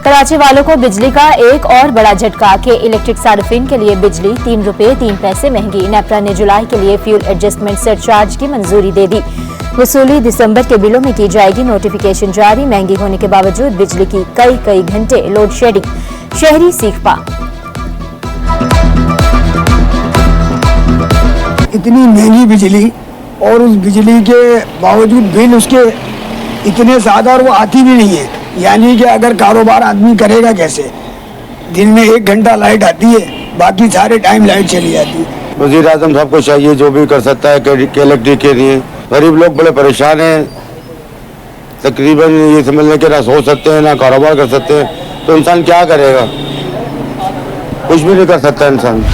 कराची वालों को बिजली का एक और बड़ा झटका कि इलेक्ट्रिक सार्फिन के लिए बिजली 3 रुपये 3 पैसे महंगी। नेपरा ने जुलाई के लिए फ्यूल एडजस्टमेंट सरचार्ज की मंजूरी दे दी। वसूली दिसंबर के बिलों में की जाएगी। नोटिफिकेशन जारी। महंगी होने के बावजूद बिजली की कई घंटे लोड शेडिंग। शहरी सीख पा। इतनी महंगी बिजली और उस बिजली के बावजूद बिल उसके इतने ज़्यादा और वो आती भी नहीं है। यानी कि अगर कारोबार आदमी करेगा कैसे? दिन में 1 घंटा लाइट आती है, बाकी सारे टाइम लाइट चली जाती है। वज़ीर आज़म साहब को चाहिए जो भी कर सकता है इलेक्ट्रिक के लिए। गरीब लोग बड़े परेशान हैं, तकरीबन ये समझ लें कि ना सो सकते हैं ना कारोबार कर सकते हैं, तो इंसान क्या करेगा? कुछ भी नहीं कर सकता इंसान।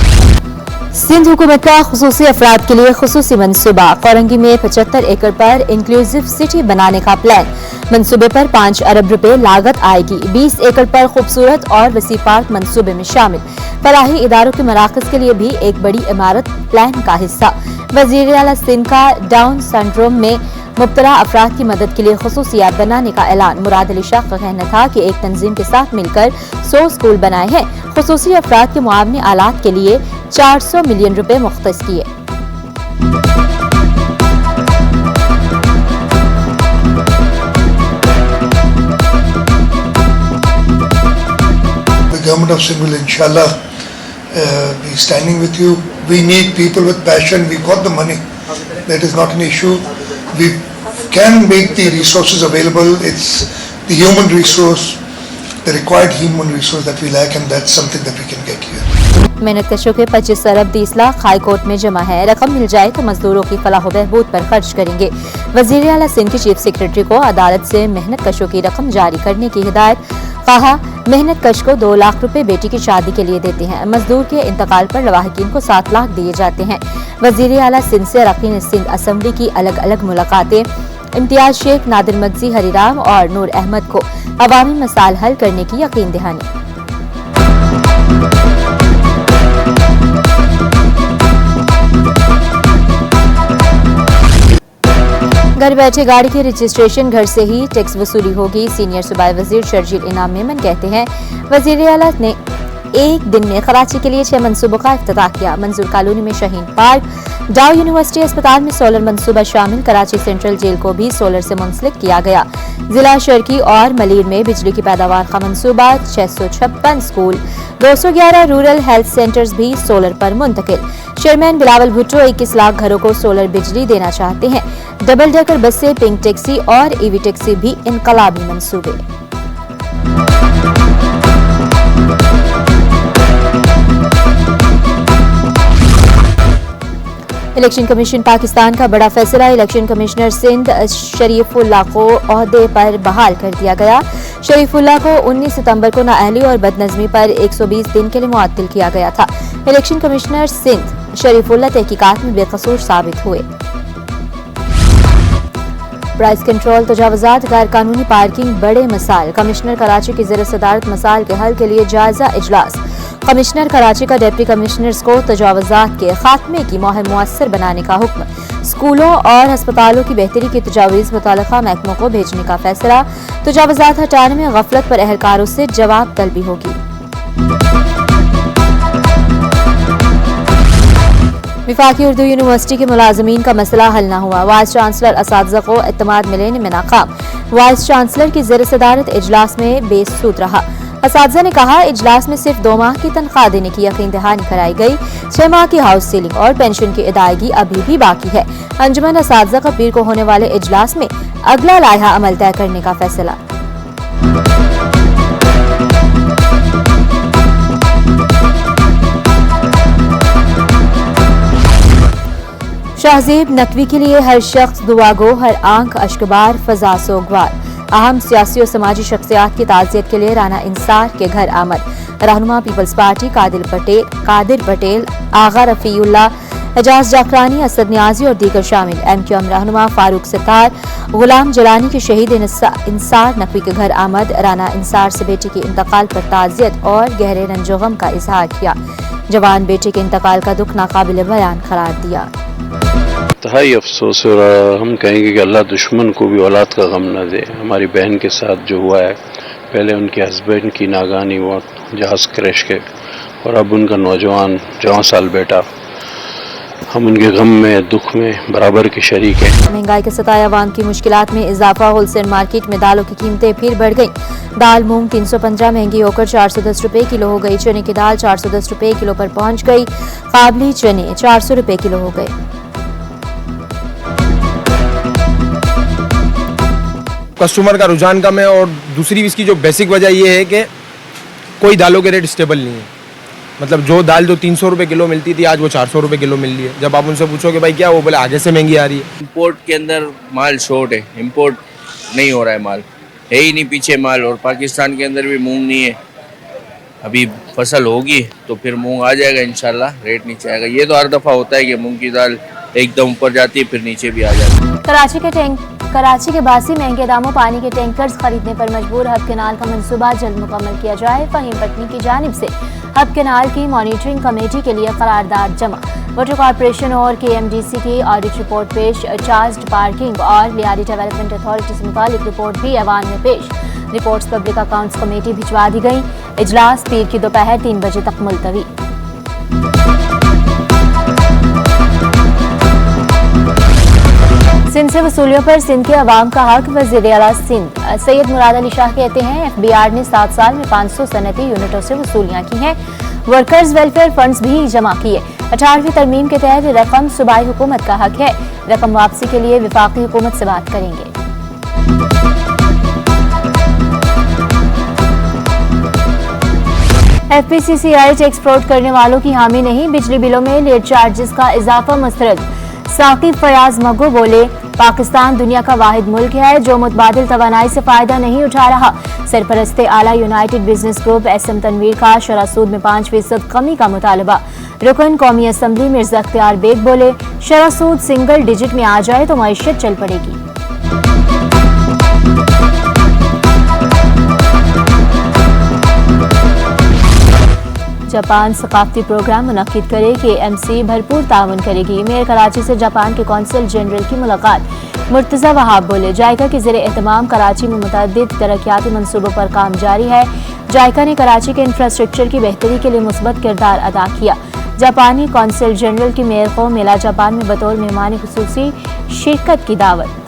सिंध हुकूमत का खुसूसी अफराद के लिए खुसूसी मनसूबा। कोरंगी में 75 एकड़ पर इंक्लूसिव सिटी बनाने का प्लान। मनसूबे पर 5 अरब रुपए लागत आएगी। 20 एकड़ पर खूबसूरत और वसी पार्क मनसूबे में शामिल। फलाही इदारों के मराकज के लिए भी एक बड़ी इमारत प्लान का हिस्सा। वज़ीर आला सिंध का डाउन सिंड्रोम में मुब्तला अफराद की मदद के लिए खुसूसियात बनाने का ऐलान। मुराद अली शाह का कहना था कि एक तंजीम के साथ मिलकर 100 स्कूल बनाए हैं। खुसूसी अफराद के मुआवनी आलात के लिए 400 मिलियन रुपए मुख्तस किए। The government of Sindh will inshallah be standing with you. We need people with passion. We got the money. That is not an issue. We can make the resources available. It's the human resource, the required human resource that we lack, and that's something that we can get here. मेहनत कशों के 25 अरब 30 lakh high court में जमा है। रकम मिल जाए तो मजदूरों की फलाह बहबूद पर खर्च करेंगे। वज़ीर आला सिंध की चीफ सेक्रेटरी को अदालत से मेहनत कशों की रकम जारी करने की हिदायत। कहा, मेहनत कश को 2 लाख रुपए बेटी की शादी के लिए देते हैं। मजदूर के इंतकाल पर लवाहिकीन को 7 लाख दिए जाते हैं। वज़ीर आला सिंध से अरकान सिंध असम्बली की अलग अलग मुलाकातें। इम्तियाज शेख, नादिर मगजी, हरीराम और नूर अहमद को अवामी मसाइल हल करने की यकीन दहानी। घर बैठे गाड़ी के रजिस्ट्रेशन घर से ही टैक्स वसूली होगी। सीनियर सूबाई वजीर शर्जील इनाम मेमन कहते हैं, वजीर आला ने एक दिन में कराची के लिए 6 मनसूबों का इफ्तिताह किया। मंजूर कॉलोनी में शाहीन पार्क, डाउ यूनिवर्सिटी अस्पताल में सोलर मनसूबा शामिल। कराची सेंट्रल जेल को भी सोलर से मुंसलिक किया गया। जिला शर्की और मलीर में बिजली की पैदावार का मनसूबा। 656 स्कूल, 211 रूरल हेल्थ सेंटर्स भी सोलर पर मुंतकिल। चेयरमैन बिलावल भुट्टो 21 लाख घरों को सोलर बिजली देना चाहते हैं। डबल डेकर बसें, पिंक टैक्सी और ईवी टैक्सी भी इनकलाबी मंसूबे। इलेक्शन कमीशन पाकिस्तान का बड़ा फैसला। इलेक्शन कमिश्नर सिंध शरीफुल्लाह को ओहदे पर बहाल कर दिया गया। शरीफुल्लाह को 19 सितंबर को नाअहली और बदनज़मी पर 120 दिन के लिए मुअत्तल किया गया था। इलेक्शन कमिश्नर सिंध शरीफुल्लाह तहकीकात में बेकसूर साबित हुए। प्राइस कंट्रोल, तजावुज़ात, गैर कानूनी पार्किंग बड़े मसाइल। कमिश्नर कराची की ज़ेर सदारत मसाइल के हल के लिए जायजा इजलास। कमिश्नर कराची का डिप्टी कमिश्नर्स को तजावुज़ात के खात्मे की मुहिम मुअस्सर बनाने का हुक्म। स्कूलों और अस्पतालों की बेहतरी की तजावीज़ मुतल्लिक़ा महकमों को भेजने का फैसला। तजावुज़ात हटाने में गफलत पर एहलकारों से जवाब तलबी होगी। विफाकी उर्दू यूनिवर्सिटी के मुलाजमीन का मसला हल न हुआ। वाइस चांसलर असातिज़ा को एतमाद मिलने में नाकाम। वाइस चांसलर की ज़ेर सदारत इजलास में बेसूद रहा। असातिज़ा ने कहा, इजलास में सिर्फ 2 माह की तनख्वाह देने की यकीन दहानी कराई गई। 6 माह की हाउस सीलिंग और पेंशन की अदायगी अभी भी बाकी है। अंजुमन असातिज़ा का पीर को होने वाले इजलास में अगला लायहा अमल तय करने का फैसला। शाहज़ेब नकवी के लिए हर शख्स दुआगो, हर आंख अश्कबार, फजा सोगवार। अहम सियासी और समाजी शख्सियात की ताज़ियत के लिए राना इंसार के घर आमद। रहनुमा पीपल्स पार्टी कादिर पटेल, आगा रफ़ीउल्लाह, एजाज जाकरानी, असद नियाजी और दीगर शामिल। MQM रहनुमा फारूक सितार, गुलाम जलानी के शहीद इंसार नकवी के घर आमद। राना इंसार से बेटे के इंतकाल पर ताज़ियत और गहरे रंजो गम का इजहार किया। जवान बेटे के इंतकाल का दुख नाकाबिल बयान करार दिया। इंतहाई अफसोस और हम कहेंगे कि अल्लाह दुश्मन को भी औलाद का गम न दे। हमारी बहन के साथ जो हुआ है पहले उनके हस्बैंड की नागानी मौत जहाज़ क्रैश के, और अब उनका नौजवान 14 साल बेटा। हम उनके गम में दुख में बराबर के शरीक हैं। महंगाई के सताए अवाम की मुश्किलात में इजाफा। होलसेल मार्केट में दालों की कीमतें फिर बढ़ गईं। दाल मूंग 315 महंगी होकर 410 रुपए किलो हो गई। चने की दाल 410 रुपए किलो पर पहुंच गई। काबली चने 400 रुपए किलो हो गए। कस्टमर का रुझान कम है, और दूसरी इसकी जो बेसिक वजह ये है कि कोई दालों के रेट स्टेबल नहीं है। मतलब जो दाल जो 300 रुपए किलो मिलती थी, आज वो 400 रुपए किलो मिल रही है। जब आप उनसे पूछो कि भाई क्या, वो बोले आगे से महंगी आ रही है। इंपोर्ट के अंदर माल शॉर्ट है, इंपोर्ट नहीं हो रहा है, माल है ही नहीं पीछे माल। और पाकिस्तान के अंदर भी मूंग नहीं है। अभी फसल होगी तो फिर मूंग आ जाएगा इंशाल्लाह, रेट नीचे आएगा। ये तो हर दफ़ा होता है कि मूंग की दाल एकदम ऊपर जाती है फिर नीचे भी आ जाती है। कराची के बासी महंगे दामों पानी के टैंकर्स खरीदने पर मजबूर। हब कैनाल का मंसूबा जल्द मुकम्मल किया जाए। फहीम पटनी की जानिब से हब कैनाल की मॉनिटरिंग कमेटी के लिए करारदाद जमा। वाटर कॉर्पोरेशन और KMDC की ऑडिट रिपोर्ट पेश। चार्ज्ड पार्किंग और लियारी डेवलपमेंट अथॉरिटी से मुतालिक रिपोर्ट भी ऐवान में पेश। रिपोर्ट्स पब्लिक अकाउंट्स कमेटी भिजवा दी गई। इजलास पीर की दोपहर 3 बजे तक मुलतवी। सिंध से वसूलियों पर सिंध के अवाम का हक। वज़ीर आला सिंध सैयद मुराद अली शाह कहते हैं FBR ने 7 साल में 500 सनती यूनिटों से वसूलियां की हैं। वर्कर्स वेलफेयर फंड्स भी जमा किए। 18वीं तरमीम के तहत रकम सूबाई हुकूमत का हक है। रकम वापसी के लिए वफाकी हुकूमत से बात करेंगे। FPCCI टैक्स फ्रॉड करने वालों की हामी नहीं। बिजली बिलों में लेट चार्जेस का इजाफा मुस्तरद। साकिब फयाज मगो बोले पाकिस्तान दुनिया का वाहिद मुल्क है जो मुतबादिल तवानाई से फायदा नहीं उठा रहा। सरपरस्ते आला United Business Group SM Tanveer का शरह सूद में 5% कमी का मुतालबा। रुकन कौमी असम्बली मिर्जा अख्तियार बेग बोले शरह सूद सिंगल डिजिट में आ जाए तो मईशत चल पड़ेगी। जापान सकाफती प्रोग्राम मुनक्किद करे। KMC भरपूर ताउन करेगी। मेयर कराची से जापान के कौंसल जनरल की मुलाकात। मुर्तज़ा वहाब बोले जायका के ज़ेरे एहतमाम कराची में मुतअद्दिद तरक्याती मंसूबों पर काम जारी है। जायका ने कराची के इंफ्रास्ट्रक्चर की बेहतरी के लिए मुस्बत किरदार अदा किया। जापानी कौंसल जनरल की मेयर को मेला जापान में बतौर मेहमान खुसूसी शिरकत की दावत।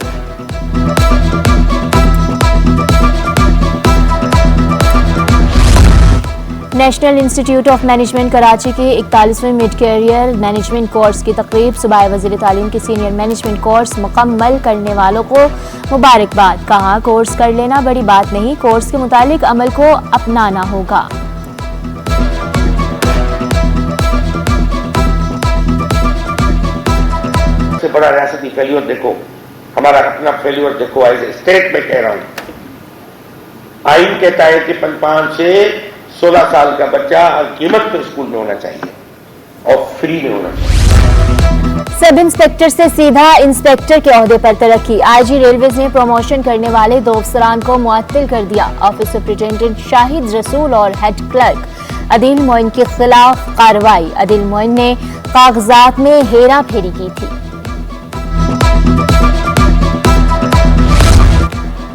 National institute of management Karachi के 41वें मिड कैरियर मैनेजमेंट कोर्स की तकरीब। सूबाई वज़ीर तालीम के सीनियर मैनेजमेंट कोर्स मुकम्मल करने वालों को मुबारकबाद। कहा कोर्स कर लेना बड़ी बात नहीं, कोर्स के मुतालिक अमल को अपनाना होगा। सबसे बड़ा रियासती फेल्योर देखो, हमारा अपना फेल्योर देखो। एज स्टेट में कह रहा हूं, आइन कहता है कि 5 से 16 साल का बच्चा हर कीमत पर स्कूल में होना चाहिए और फ्री में होना चाहिए। सब इंस्पेक्टर से सीधा इंस्पेक्टर के ओहदे पर तरक्की। IG रेलवेज ने प्रमोशन करने वाले 2 अफसरान को मुअत्तल कर दिया। ऑफिस सुपरिटेंडेंट शाहिद रसूल और हेड क्लर्क अदील मोइन के खिलाफ कार्रवाई। अदील मोइन ने कागजात में हेरा फेरी की थी।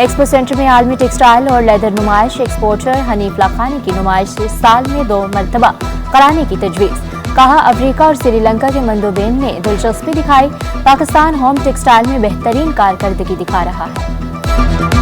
एक्सपो सेंटर में आलमी टेक्सटाइल और लेदर नुमाइश। एक्सपोर्टर हनीफ लाखानी की नुमाइश साल में 2 मरतबा कराने की तजवीज़। कहा अफ्रीका और श्रीलंका के मंदोबेन ने दिलचस्पी दिखाई। पाकिस्तान होम टेक्सटाइल में बेहतरीन कारकर्दगी दिखा रहा है।